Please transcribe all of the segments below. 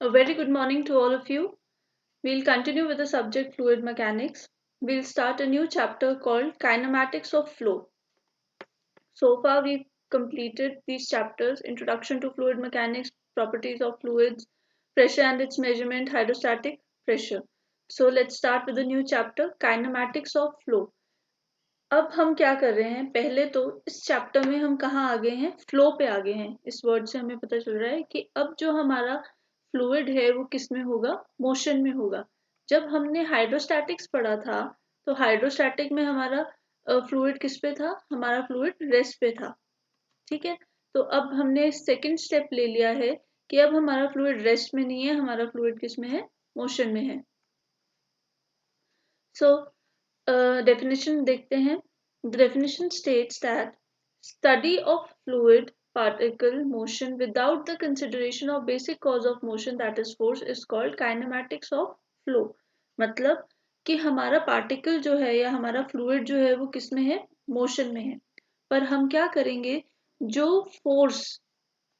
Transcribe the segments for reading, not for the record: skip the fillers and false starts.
A very good morning to all of you. We'll continue with the subject fluid mechanics. We'll start a new chapter called kinematics of flow. So far we've completed these chapters: introduction to fluid mechanics, properties of fluids, pressure and its measurement, hydrostatic pressure. So let's start with a new chapter, kinematics of flow. अब हम क्या कर रहे हैं, पहले तो इस chapter में हम कहाँ आ गए हैं, फ्लो पे आ गए हैं। इस वर्ड से हमें पता चल रहा है कि अब जो हमारा फ्लूइड है वो किस में होगा, मोशन में होगा। जब हमने हाइड्रोस्टैटिक्स पढ़ा था तो हाइड्रोस्टैटिक में हमारा फ्लूइड किस पे था, हमारा फ्लूइड रेस्ट पे था। ठीक है, तो अब हमने सेकंड स्टेप ले लिया है कि अब हमारा फ्लूइड रेस्ट में नहीं है, हमारा फ्लूइड किस में है, मोशन में है। सो definition देखते हैं। The definition states that study of fluid particle motion without the consideration of basic cause of motion, that is force, is called kinematics of flow। मतलब कि हमारा पार्टिकल जो है या हमारा फ्लूइड जो है वो किस में है, मोशन में है। पर हम क्या करेंगे, जो फोर्स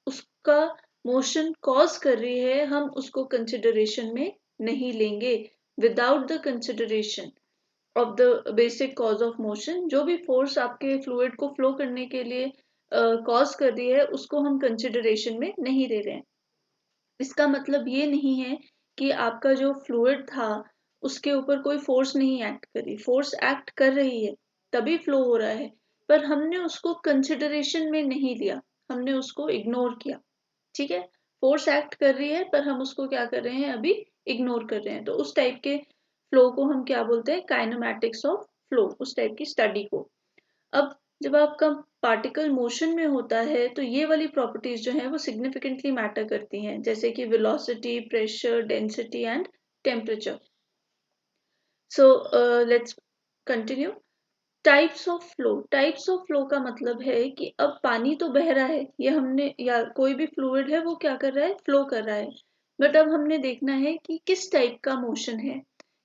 उसका मोशन कॉज कर रही है हम उसको कंसिडरेशन में नहीं लेंगे। Without the consideration of the basic cause of motion, जो भी फोर्स आपके फ्लूइड को फ्लो करने के लिए कॉज कर रही है उसको हम कंसिडरेशन में नहीं ले रहे हैं। इसका मतलब ये नहीं है कि आपका जो फ्लूइड था उसके ऊपर कोई फोर्स नहीं एक्ट कर रही, फोर्स एक्ट कर रही है तभी फ्लो हो रहा है, पर हमने उसको कंसिडरेशन में नहीं लिया, हमने उसको इग्नोर किया। ठीक है, फोर्स एक्ट कर रही है पर हम उसको क्या कर रहे हैं, अभी इग्नोर कर रहे हैं। तो उस टाइप के फ्लो को हम क्या बोलते हैं, काइनेमैटिक्स ऑफ फ्लो, उस टाइप की स्टडी को। अब जब आपका पार्टिकल मोशन में होता है तो ये वाली प्रॉपर्टीज जो है वो सिग्निफिकेंटली मैटर करती हैं, जैसे कि velocity, pressure, density and temperature. So let's continue. Types of flow, types of flow का मतलब है कि अब पानी तो बह रहा है, ये हमने, या कोई भी फ्लूइड है वो क्या कर रहा है, फ्लो कर रहा है। बट अब हमने देखना है कि किस टाइप का मोशन है,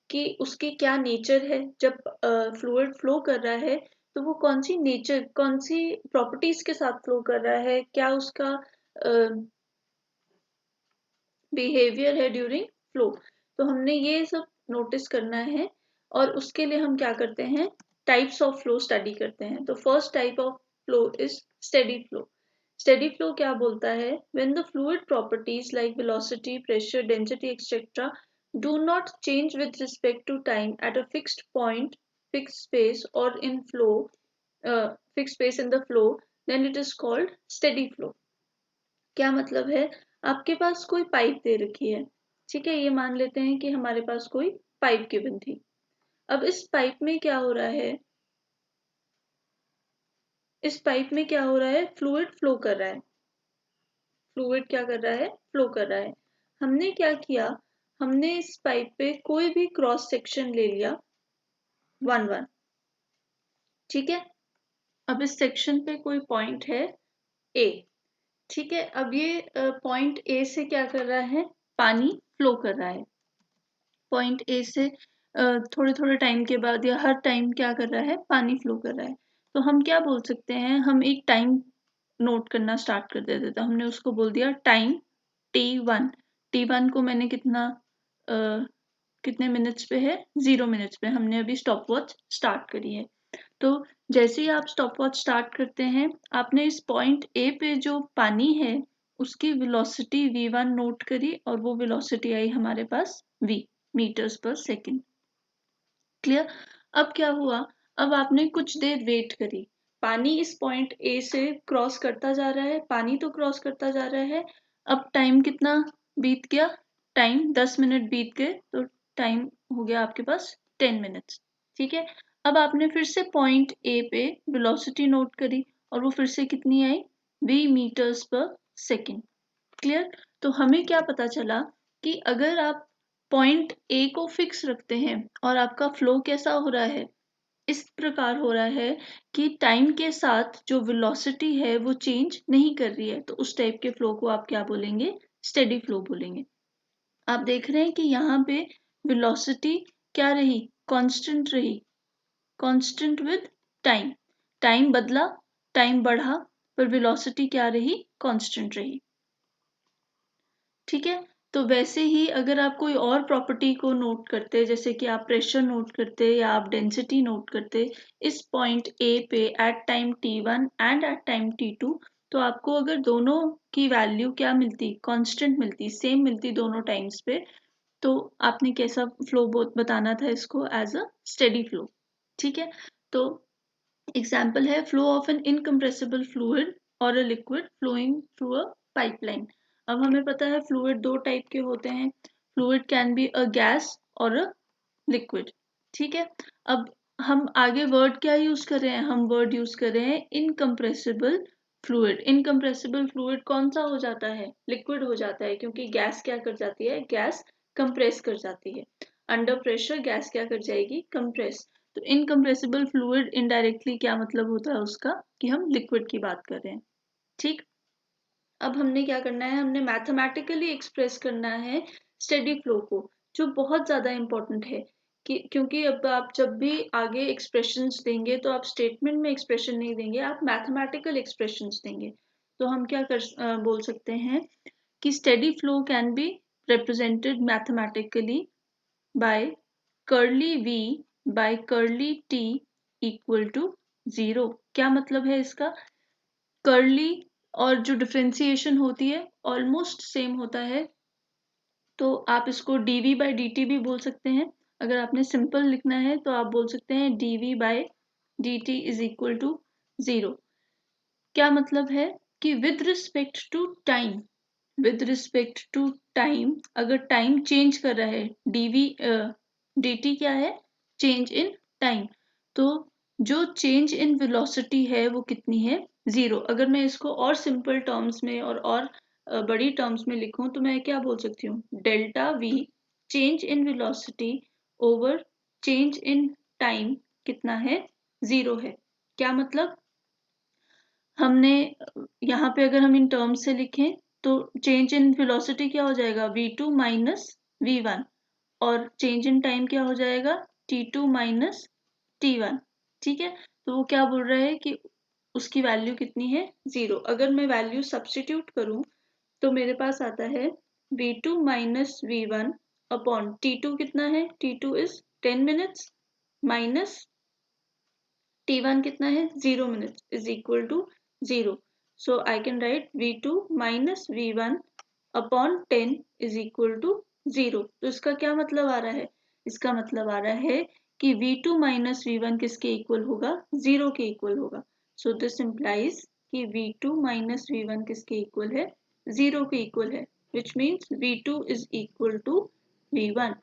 कि उसकी क्या नेचर है। जब फ्लूइड फ्लो कर रहा है तो वो कौन सी नेचर, कौन सी प्रॉपर्टीज के साथ फ्लो कर रहा है, क्या उसका बिहेवियर है ड्यूरिंग फ्लो। तो हमने ये सब नोटिस करना है और उसके लिए हम क्या करते हैं, टाइप्स ऑफ फ्लो स्टडी करते हैं। तो first type of flow is steady flow. Steady flow क्या बोलता है, when the fluid properties like velocity, pressure, density etcetera do not change with respect to time at a fixed point, fixed space or in flow, fixed space in the flow, then it is called steady flow। क्या मतलब है, आपके पास कोई pipe दे रखी है, ठीक है, ये मान लेते हैं कि हमारे पास कोई पाइप गिवन थी। अब इस पाइप में क्या हो रहा है, इस पाइप में क्या हो रहा है, फ्लूइड फ्लो कर रहा है, फ्लूइड क्या कर रहा है, फ्लो कर रहा है। हमने क्या किया, हमने इस पाइप पे कोई भी क्रॉस सेक्शन ले लिया, 1 1, ठीक है। अब इस सेक्शन पे कोई पॉइंट है ए, ठीक है। अब ये पॉइंट ए से क्या कर रहा है, पानी फ्लो कर रहा है। पॉइंट ए से थोड़े थोड़े टाइम के बाद या हर टाइम क्या कर रहा है, पानी फ्लो कर रहा है। तो हम क्या बोल सकते हैं, हम एक टाइम नोट करना स्टार्ट कर देते थे। हमने उसको बोल दिया टाइम T1। T1 को मैंने कितना कितने मिनट्स पे है, 0 मिनट्स पे। हमने अभी स्टॉप वॉच स्टार्ट करी है। तो जैसे ही आप स्टॉप वॉच स्टार्ट करते हैं, आपने इस पॉइंट ए पे जो पानी है उसकी वेलोसिटी v1 नोट करी और वो वेलोसिटी आई हमारे पास v, meters per second. Clear. अब क्या हुआ, अब आपने कुछ देर वेट करी, पानी इस पॉइंट ए से क्रॉस करता जा रहा है, पानी तो क्रॉस करता जा रहा है। अब टाइम कितना बीत गया, टाइम 10 मिनट बीत गए, तो टाइम हो गया आपके पास 10 मिनट्स। ठीक है, अब आपने फिर से पॉइंट ए पे वेलोसिटी नोट करी और वो फिर से कितनी आई, v meters per second. Clear. तो हमें क्या पता चला कि अगर आप पॉइंट ए को फिक्स रखते हैं और आपका फ्लो कैसा हो रहा है, इस प्रकार हो रहा है कि टाइम के साथ जो वेलोसिटी है वो चेंज नहीं कर रही है, तो उस टाइप के फ्लो को आप क्या बोलेंगे, स्टेडी फ्लो बोलेंगे। आप देख रहे हैं कि यहाँ पे वेलोसिटी क्या रही, कांस्टेंट रही, कांस्टेंट विद टाइम। टाइम बदला, टाइम बढ़ा, पर वेलोसिटी क्या रही, कांस्टेंट रही। ठीक है, तो वैसे ही अगर आप कोई और प्रॉपर्टी को नोट करते, जैसे कि आप प्रेशर नोट करते या आप डेंसिटी नोट करते इस पॉइंट ए पे at time t1 and at time t2, तो आपको अगर दोनों की वैल्यू क्या मिलती, कांस्टेंट मिलती, सेम मिलती दोनों टाइम्स पे, तो आपने कैसा फ्लो बताना था इसको, एज अ स्टेडी फ्लो। ठीक है, तो एग्जाम्पल है flow of an incompressible fluid और a liquid flowing through a pipeline. अब हमें पता है फ्लूइड दो टाइप के होते हैं, fluid can be a gas और अ लिक्विड। ठीक है, अब हम आगे वर्ड क्या यूज कर रहे हैं, हम वर्ड यूज कर रहे हैं इनकम्प्रेसिबल फ्लूइड। इनकम्प्रेसिबल फ्लूइड कौन सा हो जाता है, लिक्विड हो जाता है, क्योंकि गैस क्या कर जाती है, गैस कंप्रेस कर जाती है। अंडर प्रेशर गैस क्या कर जाएगी, कंप्रेस। तो इनकम्प्रेसिबल फ्लूइड इनडायरेक्टली क्या मतलब होता है उसका, कि हम लिक्विड की बात कर रहे हैं। ठीक, अब हमने क्या करना है, हमने मैथमेटिकली एक्सप्रेस करना है स्टेडी फ्लो को, जो बहुत ज्यादा इंपॉर्टेंट है कि क्योंकि अब आप जब भी आगे एक्सप्रेशंस देंगे तो आप स्टेटमेंट में एक्सप्रेशन नहीं देंगे, आप मैथमेटिकल एक्सप्रेशंस देंगे। तो हम क्या बोल सकते हैं कि steady flow can be represented mathematically by curly v by curly t equal to 0। क्या मतलब है इसका, कर्ली और जो डिफ्रेंसिएशन होती है ऑलमोस्ट सेम होता है, तो आप इसको dv by dt भी बोल सकते हैं। अगर आपने सिंपल लिखना है तो आप बोल सकते हैं dv by dt is equal to 0। क्या मतलब है कि with respect to time, with respect to time अगर टाइम चेंज कर रहा है, dv dt क्या है, चेंज इन टाइम, तो जो चेंज इन वेलोसिटी है वो कितनी है, 0। अगर मैं इसको और सिंपल टर्म्स में और बड़ी टर्म्स में लिखूं तो मैं क्या बोल सकती हूँ, delta v change in velocity over change in time कितना है, 0 है। क्या मतलब, हमने यहाँ पे अगर हम इन टर्म्स से लिखें तो चेंज इन वेलोसिटी क्या हो जाएगा, v2 माइनस v1, और चेंज इन टाइम क्या हो जाएगा, t2 माइनस t1। ठीक है, तो वो क्या बोल रहा है कि उसकी वैल्यू कितनी है, 0। अगर मैं वैल्यू सब्स्टिट्यूट करूं तो मेरे पास आता है v2 minus v1 upon t2 कितना है, t2 is 10 minutes minus t1 कितना है, 0 minutes is equal to 0। So I can write v2 minus v1 upon 10 is equal to 0। तो इसका क्या मतलब आ रहा है, इसका मतलब आ रहा है कि v2 माइनस v1 किसके इक्वल होगा, 0 के इक्वल होगा। सो दिस इंप्लाइज कि v2 माइनस v1 किसके इक्वल है, 0 के इक्वल है, which means v2 is equal to v1,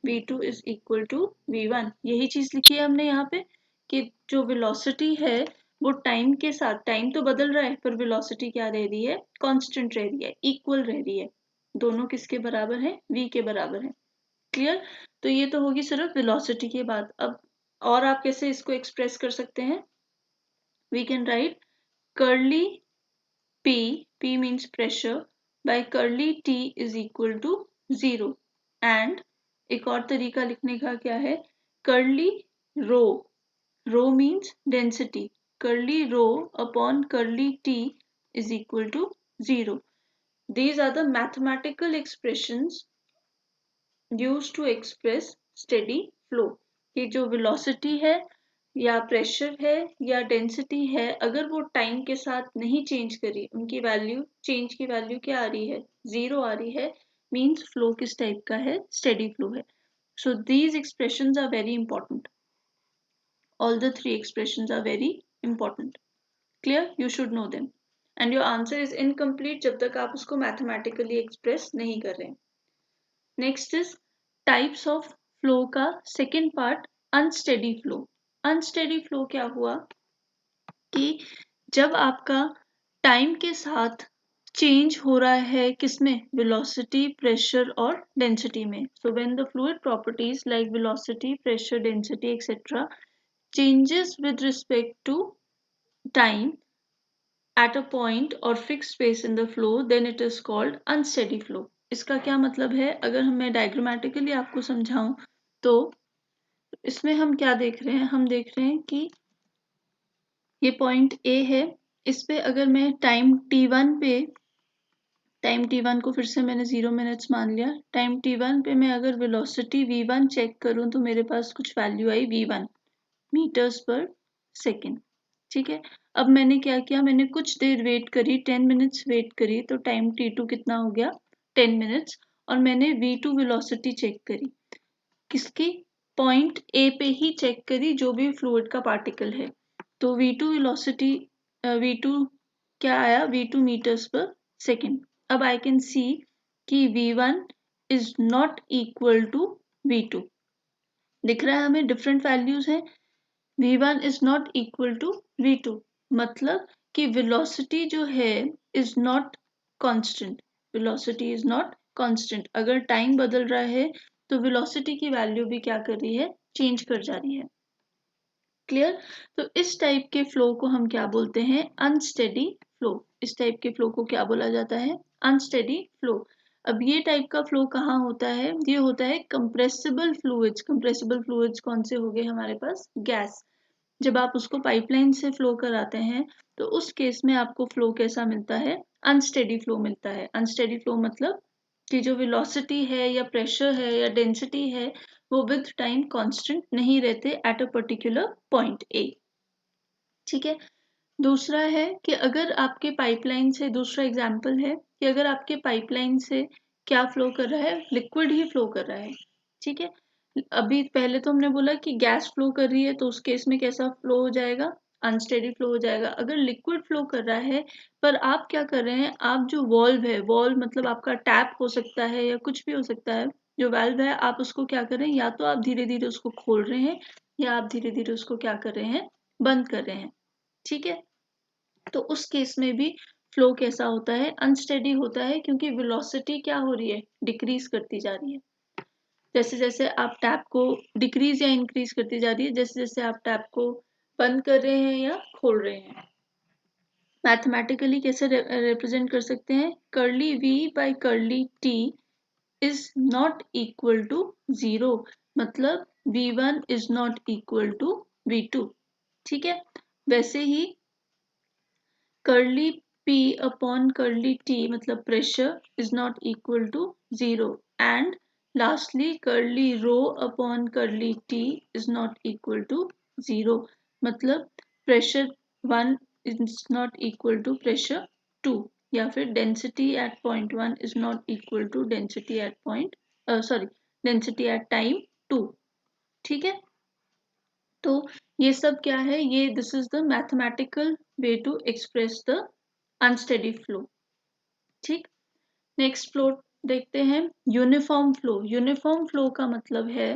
v2 is equal to v1। यही चीज लिखी है हमने यहाँ पे कि जो वेलोसिटी है वो टाइम के साथ, टाइम तो बदल रहा है पर वेलोसिटी क्या रह रही है, कांस्टेंट रह रही है, इक्वल रह रही है। दोनों किसके बराबर है, v के बराबर है। क्लियर, तो ये तो होगी सिर्फ वेलोसिटी की बात। अब और आप कैसे इसको एक्सप्रेस कर सकते हैं, we can write curly p, p means pressure, by curly t is equal to 0। and एक और तरीका लिखने का क्या है, curly rho, rho means density, curly rho upon curly t is equal to 0। These are the mathematical expressions used to express steady flow। कि जो velocity है या प्रेशर है या डेंसिटी है, अगर वो टाइम के साथ नहीं चेंज करी, उनकी वैल्यू, चेंज की वैल्यू क्या आ रही है, 0 आ रही है, मीन्स फ्लो किस टाइप का है, स्टेडी फ्लो है। So these expressions are very important, all the three expressions are very important. Clear, you should know them, and your answer is incomplete जब तक आप उसको मैथमेटिकली एक्सप्रेस नहीं कर रहे हैं। Next is types of flow का second part, unsteady flow. Unsteady flow क्या हुआ कि जब आपका टाइम के साथ चेंज हो रहा है किसमें, वेलोसिटी, प्रेशर और डेंसिटी में। So when the fluid properties like velocity, pressure, density etcetera changes with respect to time at a point or fixed space in the flow, then it is called unsteady flow। इसका क्या मतलब है, अगर मैं diagrammatically आपको समझाऊं तो इसमें हम क्या देख रहे हैं, हम देख रहे हैं कि ये पॉइंट ए है, इस पे अगर मैं टाइम t1 पे टाइम t1 को फिर से मैंने 0 मिनट्स मान लिया। टाइम t1 पे मैं अगर वेलोसिटी v1 चेक करूं तो मेरे पास कुछ वैल्यू आई v1 मीटर्स पर सेकेंड। ठीक है, अब मैंने क्या किया, मैंने कुछ देर वेट करी, 10 मिनट्स वेट करी, तो टाइम t2 कितना हो गया 10 मिनट्स। और मैंने v2 वेलोसिटी चेक करी, किसकी, पॉइंट ए पे ही चेक करी, जो भी फ्लूइड का पार्टिकल है। तो v2 वेलोसिटी, v2 क्या आया, v2 मीटर्स पर सेकेंड। अब आई कैन सी कि v1 is not equal to v2। दिख रहा है हमें डिफरेंट वैल्यूज हैं, v1 is not equal to v2, मतलब कि वेलोसिटी जो है is not constant, velocity is not constant. अगर टाइम बदल रहा है तो वेलोसिटी की वैल्यू भी क्या कर रही है, चेंज कर जा रही है। क्लियर। तो इस टाइप के फ्लो को हम क्या बोलते हैं, अनस्टेडी फ्लो। इस टाइप के फ्लो को क्या बोला जाता है, अनस्टेडी फ्लो। अब ये टाइप का फ्लो कहाँ होता है, ये होता है कंप्रेसिबल फ्लूइड्स। कंप्रेसिबल फ्लूइड्स कौन से हो गए हमारे पास, गैस। जब आप उसको पाइपलाइन से फ्लो कराते हैं तो उस केस में आपको फ्लो कैसा मिलता है, अनस्टेडी फ्लो मिलता है। अनस्टेडी फ्लो मतलब कि जो वेलोसिटी है या प्रेशर है या डेंसिटी है वो विद टाइम कांस्टेंट नहीं रहते at a particular point A. ठीक है। दूसरा है कि अगर आपके पाइपलाइन से, दूसरा एग्जांपल है कि अगर आपके पाइपलाइन से क्या फ्लो कर रहा है, लिक्विड ही फ्लो कर रहा है। ठीक है, अभी पहले तो हमने बोला कि गैस फ्लो कर रही है तो उस केस में कैसा फ्लो हो जाएगा, अनस्टेडी फ्लो हो जाएगा। अगर लिक्विड फ्लो कर रहा है पर आप क्या कर रहे हैं, आप जो वॉल्व है, वॉल्व मतलब आपका टैप हो सकता है या कुछ भी हो सकता है, जो वाल्व है आप उसको क्या कर रहे हैं, या तो आप धीरे धीरे उसको खोल रहे हैं या आप धीरे धीरे उसको क्या कर रहे हैं, बंद कर रहे हैं। ठीक है, तो उस केस में भी फ्लो कैसा होता है, अनस्टेडी होता है, क्योंकि वेलोसिटी क्या हो रही है, डिक्रीज करती जा रही है। जैसे जैसे आप टैप को डिक्रीज या इंक्रीज करती जा रही है, जैसे जैसे आप टैप को बंद कर रहे हैं या खोल रहे हैं। मैथमेटिकली कैसे रिप्रेजेंट कर सकते हैं, curly v by curly t is not equal to 0, मतलब v1 is not equal to v2। ठीक है, वैसे ही curly p upon curly t मतलब pressure is not equal to 0, and lastly curly rho upon curly t is not equal to 0, मतलब pressure 1 is not equal to pressure 2, या फिर density at point 1 is not equal to density at point, sorry, density at time 2। ठीक है, तो ये सब क्या है, ये this is the mathematical way to express the unsteady flow. ठीक, नेक्स्ट फ्लो देखते हैं, यूनिफॉर्म फ्लो। यूनिफॉर्म फ्लो का मतलब है,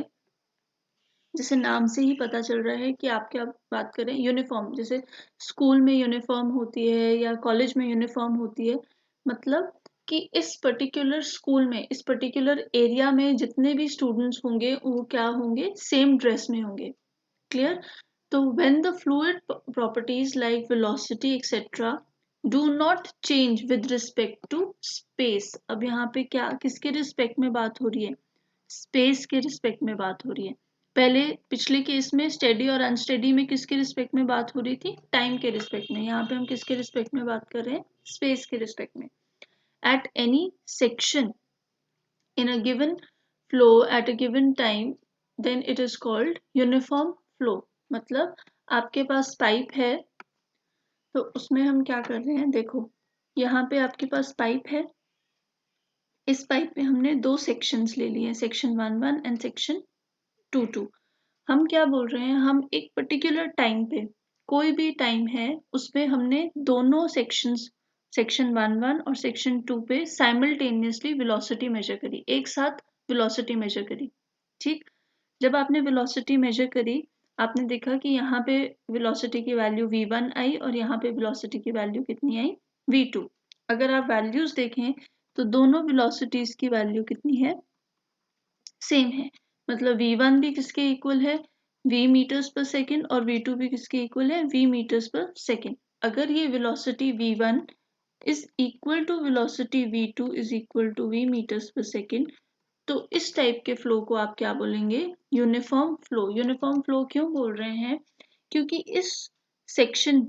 जैसे नाम से ही पता चल रहा है कि आप क्या बात करें, यूनिफॉर्म। जैसे स्कूल में यूनिफॉर्म होती है या कॉलेज में यूनिफॉर्म होती है, मतलब कि इस पर्टिकुलर स्कूल में, इस पर्टिकुलर एरिया में जितने भी स्टूडेंट्स होंगे वो क्या होंगे, सेम ड्रेस में होंगे। क्लियर। तो when the fluid properties like velocity etc do not change with respect to space, अब यहाँ पे क्या, किसके रिस्पेक्ट में बात हो रही है, स्पेस के रिस्पेक्ट में बात हो रही है। पहले पिछले केस में स्टेडी और अनस्टेडी में किसके रिस्पेक्ट में बात हो रही थी, टाइम के रिस्पेक्ट में। यहाँ पे हम किसके रिस्पेक्ट में बात कर रहे हैं, स्पेस के रिस्पेक्ट में। At any section in a given flow at a given time, then it is called uniform flow। मतलब आपके पास पाइप है तो उसमें हम क्या कर रहे हैं, देखो यहाँ पे आपके पास पाइप है, इस पाइप में हमने दो सेक्शंस ले लिए, सेक्शन 1 1 एंड सेक्शन 2 2। हम क्या बोल रहे हैं, हम एक पर्टिकुलर टाइम पे, कोई भी टाइम है उसमें हमने दोनों सेक्शंस, सेक्शन 1 1 और सेक्शन 2 पे साइमल्टेनियसली वेलोसिटी मेजर करी, एक साथ वेलोसिटी मेजर करी। ठीक, जब आपने वेलोसिटी मेजर करी, आपने देखा कि यहाँ पे वेलोसिटी की वैल्यू v1 आई और यहाँ पे वेलोसिटी की वैल्यू कितनी आई, v2। अगर आप वैल्यूज देखें तो दोनों वेलोसिटीज की वैल्यू कितनी है, सेम है। मतलब v1 भी किसके इक्वल है, v मीटर्स पर सेकेंड, और v2 भी किसके इक्वल है, v मीटर्स पर सेकेंड। अगर ये velocity v1 is equal to velocity v2 is equal to v meters per second, तो इस टाइप के फ्लो को आप क्या बोलेंगे, यूनिफॉर्म फ्लो। यूनिफॉर्म फ्लो क्यों बोल रहे हैं, क्योंकि इस सेक्शन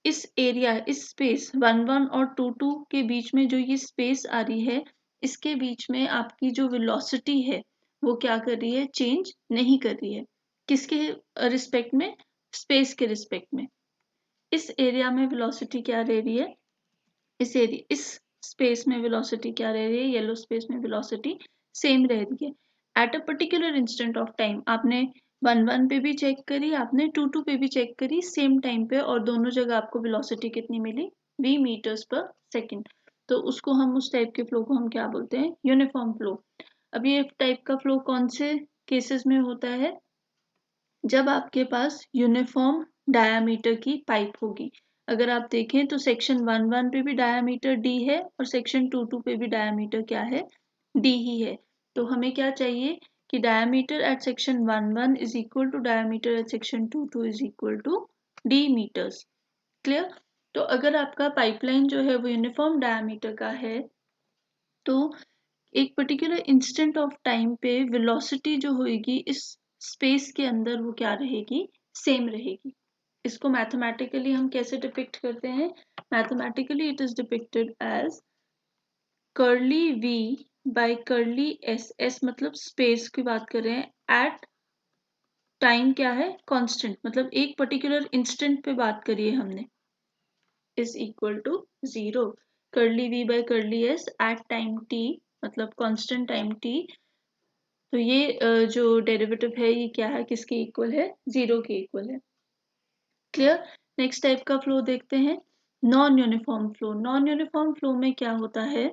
इस एरिया, इस स्पेस 1 और 2 के बीच में जो ये स्पेस आ रही है, इसके बीच में आपकी जो वेलोसिटी है वो क्या कर रही है, चेंज नहीं कर रही है। किसके रिस्पेक्ट में, स्पेस के रिस्पेक्ट में। इस एरिया में वेलोसिटी क्या रह रही है, इस स्पेस में वेलोसिटी क्या रह रही है, येलो स्पेस में वेलोसिटी सेम रह रही है। At a particular instant of time आपने 1 पे भी चेक करी, आपने 2 पे भी चेक करी सेम टाइम पे, और दोनों जगह आपको वेलोसिटी कितनी मिली, v मीटर्स पर सेकेंड। तो उसको हम, उस टाइप के फ्लो को हम क्या बोलते हैं, यूनिफॉर्म फ्लो। अब ये टाइप का फ्लो कौन से केसेस में होता है, जब आपके पास यूनिफॉर्म डायामीटर की पाइप होगी। अगर आप देखें तो सेक्शन 1 पे भी डायामीटर d है और सेक्शन 2 पे भी डायामीटर क्या है, d ही है। तो हमें क्या चाहिए कि diameter at section 1 is equal to diameter at section 2 is equal to d meters. Clear. तो अगर आपका पाइपलाइन जो है वो यूनिफॉर्म डायामीटर का है, तो एक पर्टिकुलर इंस्टेंट ऑफ टाइम पे वेलोसिटी जो होगी इस स्पेस के अंदर वो क्या रहेगी, सेम रहेगी। इसको मैथमेटिकली हम कैसे डिपिक्ट करते हैं, mathematically it is depicted as curly v by curly s। s मतलब स्पेस की बात कर रहे हैं, एट टाइम क्या है, कांस्टेंट, मतलब एक पर्टिकुलर इंस्टेंट पे बात करिए हमने, is equal to 0। Curly v by curly s at time t, मतलब कांस्टेंट टाइम t। तो ये जो डेरिवेटिव है ये क्या है, किसके इक्वल है, 0 के इक्वल है। क्लियर। नेक्स्ट टाइप का फ्लो देखते हैं, non uniform flow. Non uniform flow में क्या होता है,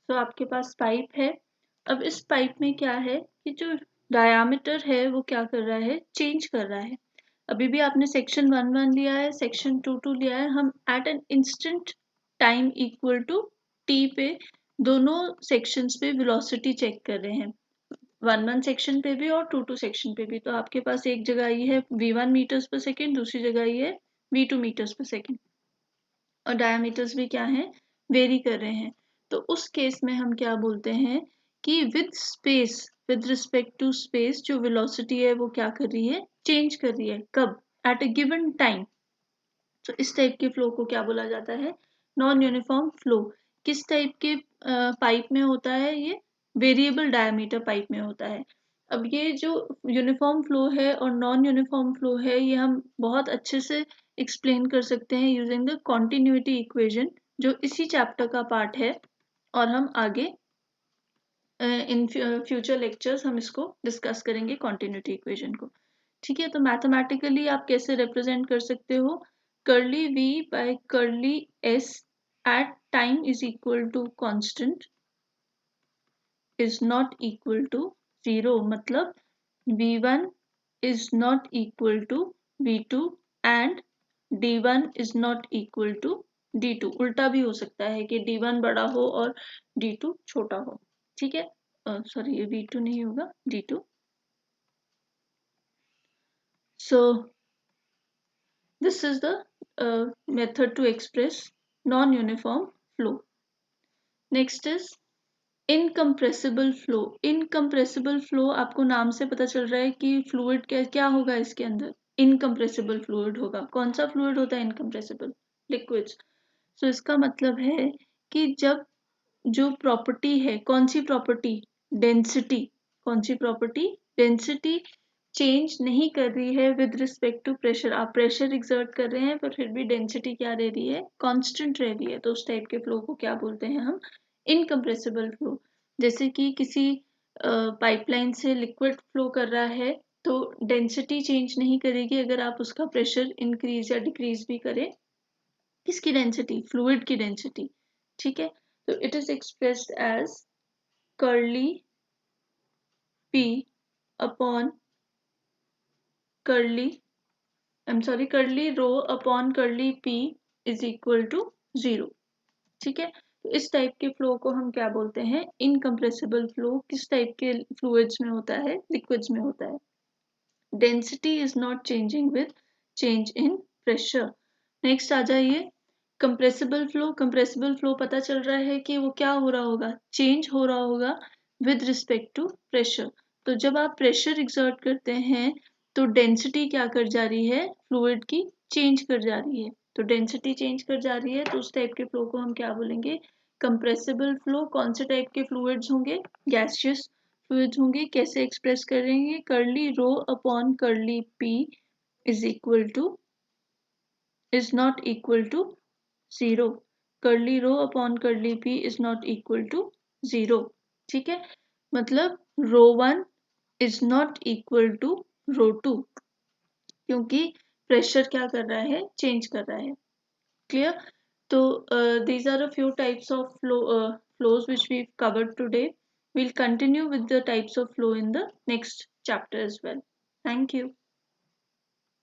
तो आपके पास पाइप है। अब इस पाइप में क्या है कि जो डायामीटर है वो क्या कर रहा है, चेंज कर रहा है। अभी भी आपने सेक्शन 1 लिया है, सेक्शन 2 लिया है, हम at an instant time equal to T पे दोनों सेक्शंस पे वेलोसिटी चेक कर रहे हैं, 1 सेक्शन पे भी और 2 सेक्शन पे भी। तो आपके पास एक जगह ये है v1 मीटर्स पर सेकेंड, दूसरी जगह ये है v2 मीटर्स पर सेकेंड, और डायमीटर्स भी क्या है, वेरी कर रहे हैं। तो उस केस में हम क्या बोलते हैं कि with space, with respect to space जो वेलोसिटी है वो क्या कर रही है, चेंज कर रही है। कब, एट अ गिवन टाइम। तो इस टाइप के फ्लो को क्या बोला जाता है, नॉन यूनिफॉर्म फ्लो। किस टाइप के पाइप में होता है ये, वेरिएबल डायमीटर पाइप में होता है। अब ये जो यूनिफॉर्म फ्लो है और नॉन यूनिफॉर्म फ्लो है, ये हम बहुत अच्छे से एक्सप्लेन कर सकते हैं यूजिंग द कॉन्टिन्यूटी इक्वेशन, जो इसी चैप्टर का पार्ट है। और हम आगे इन फ्यूचर लेक्चर्स हम इसको डिस्कस करेंगे कॉन्टिन्यूटी इक्वेशन को। ठीक है। तो मैथमेटिकली आप कैसे रिप्रेजेंट कर सकते हो, curly v by curly s at time is equal to constant is not equal to 0। मतलब v1 is not equal to v2 and d1 is not equal to d2। उल्टा भी हो सकता है कि d1 बड़ा हो और d2 छोटा हो। ठीक है, सॉरी ये v2 नहीं होगा, d2। so this is the method to express non-uniform flow. Next is incompressible flow. Incompressible flow आपको नाम से पता चल रहा है कि फ्लूइड क्या क्या होगा इसके अंदर, इनकम्प्रेसिबल फ्लूइड होगा। कौन सा फ्लूइड होता है इनकम्प्रेसिबल, लिक्विड्स। सो इसका मतलब है कि जब जो प्रॉपर्टी है, कौन सी प्रॉपर्टी, डेंसिटी, कौन सी प्रॉपर्टी, डेंसिटी चेंज नहीं कर रही है विद रिस्पेक्ट टू प्रेशर। आप प्रेशर एक्सर्ट कर रहे हैं पर फिर भी डेंसिटी क्या रह रही है, कांस्टेंट रह रही है। तो उस टाइप के फ्लो को क्या बोलते हैं हम, इनकम्प्रेसिबल फ्लो। जैसे कि किसी पाइपलाइन से लिक्विड फ्लो कर रहा है तो डेंसिटी चेंज नहीं करेगी अगर आप उसका प्रेशर इंक्रीज या डिक्रीज भी करें। किसकी डेंसिटी, फ्लूइड की डेंसिटी। ठीक है। तो it is expressed as curly p upon curly curly rho upon curly p is equal to 0। ठीक है। तो इस टाइप के फ्लो को हम क्या बोलते हैं, इनकम्प्रेसिबल फ्लो। किस टाइप के फ्लूइड्स में होता है, लिक्विड्स में होता है। Density is not changing with change in pressure. Next आ जाइए, कंप्रेसिबल फ्लो। कंप्रेसिबल फ्लो पता चल रहा है कि वो क्या हो रहा होगा, चेंज हो रहा होगा विद रिस्पेक्ट टू प्रेशर। तो जब आप प्रेशर एक्सर्ट करते हैं तो डेंसिटी क्या कर जा रही है, फ्लूइड की चेंज कर जा रही है। तो डेंसिटी चेंज कर जा रही है तो उस टाइप के फ्लो को हम क्या बोलेंगे, कंप्रेसिबल फ्लो। कौन से टाइप के फ्लूइड्स होंगे, गैसियस फ्लूइड्स होंगे। कैसे एक्सप्रेस करेंगे, curly rho upon curly P is equal to is not equal to 0। Curly rho upon curly P is not equal to 0। ठीक है, मतलब ρ1 इज नॉट इक्वल टू ρ2, क्योंकि प्रेशर क्या कर रहा है, चेंज कर रहा है। क्लियर? तो these are a few types of flows which we've covered today. We'll continue with the types of flow in the next chapter as well. Thank you.